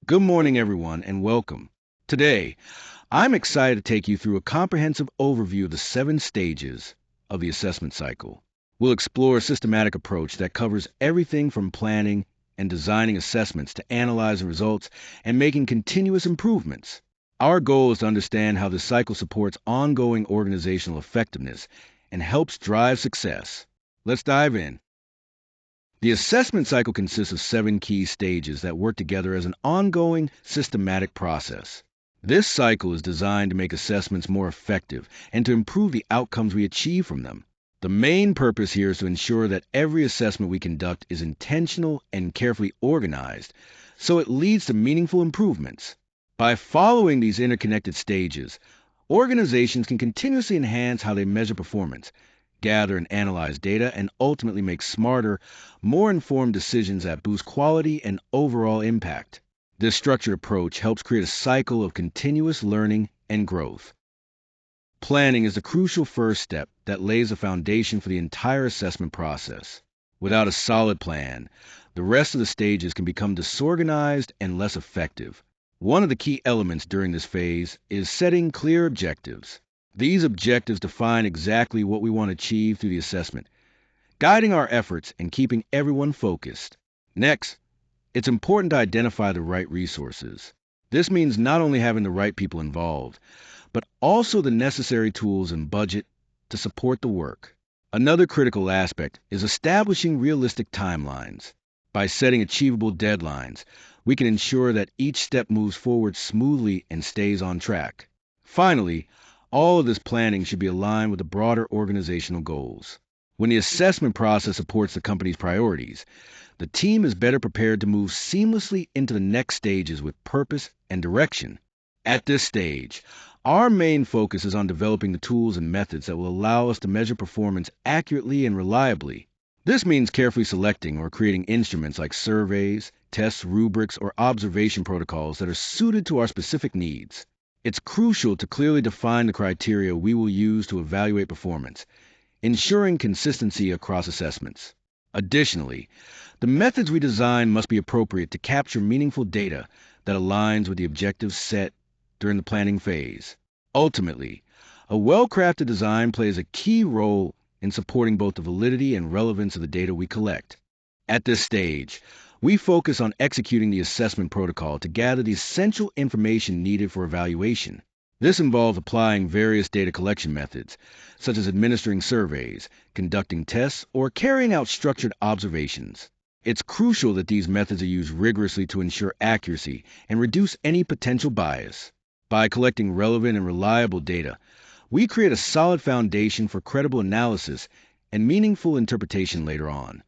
Good morning, everyone, and welcome. Today, I'm excited to take you through a comprehensive overview of the 7 stages of the assessment cycle. We'll explore a systematic approach that covers everything from planning and designing assessments to analyzing results and making continuous improvements. Our goal is to understand how this cycle supports ongoing organizational effectiveness and helps drive success. Let's dive in. The assessment cycle consists of 7 key stages that work together as an ongoing, systematic process. This cycle is designed to make assessments more effective and to improve the outcomes we achieve from them. The main purpose here is to ensure that every assessment we conduct is intentional and carefully organized, so it leads to meaningful improvements. By following these interconnected stages, organizations can continuously enhance how they measure performance, gather and analyze data, and ultimately make smarter, more informed decisions that boost quality and overall impact. This structured approach helps create a cycle of continuous learning and growth. Planning is the crucial first step that lays the foundation for the entire assessment process. Without a solid plan, the rest of the stages can become disorganized and less effective. One of the key elements during this phase is setting clear objectives. These objectives define exactly what we want to achieve through the assessment, guiding our efforts and keeping everyone focused. Next, it's important to identify the right resources. This means not only having the right people involved, but also the necessary tools and budget to support the work. Another critical aspect is establishing realistic timelines. By setting achievable deadlines, we can ensure that each step moves forward smoothly and stays on track. Finally, all of this planning should be aligned with the broader organizational goals. When the assessment process supports the company's priorities, the team is better prepared to move seamlessly into the next stages with purpose and direction. At this stage, our main focus is on developing the tools and methods that will allow us to measure performance accurately and reliably. This means carefully selecting or creating instruments like surveys, tests, rubrics, or observation protocols that are suited to our specific needs. It's crucial to clearly define the criteria we will use to evaluate performance, ensuring consistency across assessments. Additionally, the methods we design must be appropriate to capture meaningful data that aligns with the objectives set during the planning phase. Ultimately, a well-crafted design plays a key role in supporting both the validity and relevance of the data we collect. At this stage, we focus on executing the assessment protocol to gather the essential information needed for evaluation. This involves applying various data collection methods, such as administering surveys, conducting tests, or carrying out structured observations. It's crucial that these methods are used rigorously to ensure accuracy and reduce any potential bias. By collecting relevant and reliable data, we create a solid foundation for credible analysis and meaningful interpretation later on.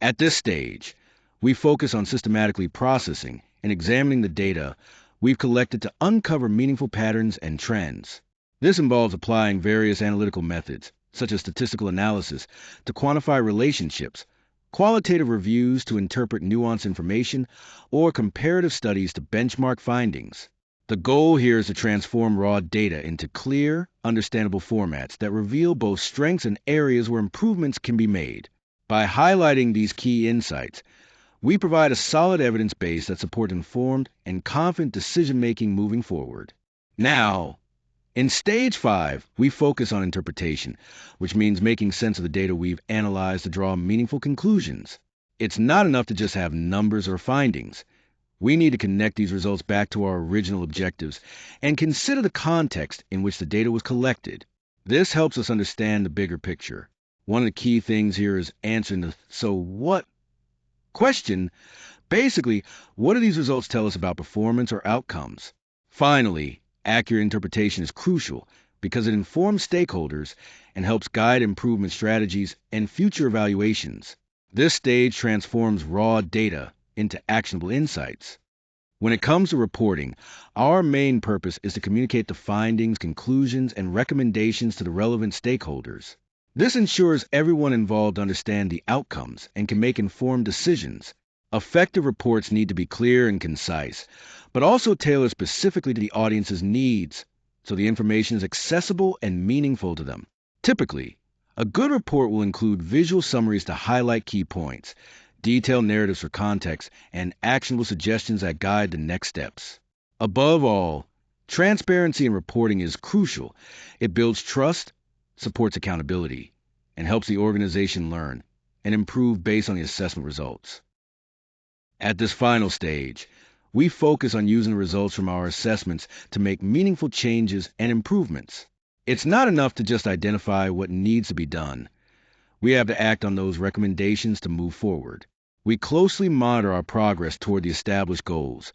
At this stage, we focus on systematically processing and examining the data we've collected to uncover meaningful patterns and trends. This involves applying various analytical methods, such as statistical analysis, to quantify relationships, qualitative reviews to interpret nuanced information, or comparative studies to benchmark findings. The goal here is to transform raw data into clear, understandable formats that reveal both strengths and areas where improvements can be made. By highlighting these key insights, we provide a solid evidence base that supports informed and confident decision-making moving forward. Now, in Stage 5, we focus on interpretation, which means making sense of the data we've analyzed to draw meaningful conclusions. It's not enough to just have numbers or findings. We need to connect these results back to our original objectives and consider the context in which the data was collected. This helps us understand the bigger picture. One of the key things here is answering the "so what" question. Basically, what do these results tell us about performance or outcomes? Finally, accurate interpretation is crucial because it informs stakeholders and helps guide improvement strategies and future evaluations. This stage transforms raw data into actionable insights. When it comes to reporting, our main purpose is to communicate the findings, conclusions, and recommendations to the relevant stakeholders. This ensures everyone involved understands the outcomes and can make informed decisions. Effective reports need to be clear and concise, but also tailored specifically to the audience's needs, so the information is accessible and meaningful to them. Typically, a good report will include visual summaries to highlight key points, detailed narratives for context, and actionable suggestions that guide the next steps. Above all, transparency in reporting is crucial. It builds trust, supports accountability, and helps the organization learn and improve based on the assessment results. At this final stage, we focus on using the results from our assessments to make meaningful changes and improvements. It's not enough to just identify what needs to be done. We have to act on those recommendations to move forward. We closely monitor our progress toward the established goals,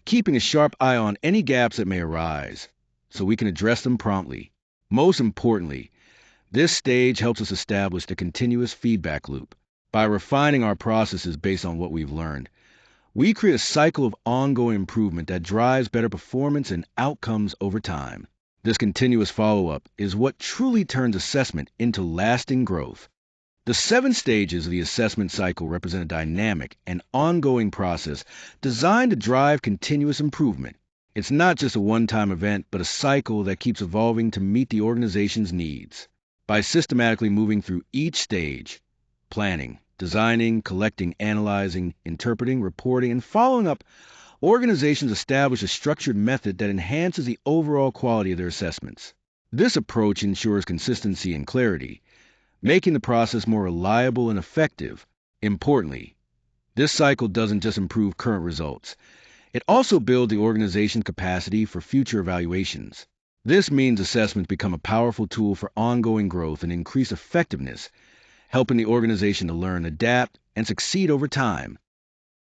keeping a sharp eye on any gaps that may arise so we can address them promptly. Most importantly, this stage helps us establish the continuous feedback loop. By refining our processes based on what we've learned, we create a cycle of ongoing improvement that drives better performance and outcomes over time. This continuous follow-up is what truly turns assessment into lasting growth. The 7 stages of the assessment cycle represent a dynamic and ongoing process designed to drive continuous improvement. It's not just a one-time event, but a cycle that keeps evolving to meet the organization's needs. By systematically moving through each stage, planning, designing, collecting, analyzing, interpreting, reporting, and following up, organizations establish a structured method that enhances the overall quality of their assessments. This approach ensures consistency and clarity, making the process more reliable and effective. Importantly, this cycle doesn't just improve current results. It also builds the organization's capacity for future evaluations. This means assessments become a powerful tool for ongoing growth and increased effectiveness, helping the organization to learn, adapt, and succeed over time.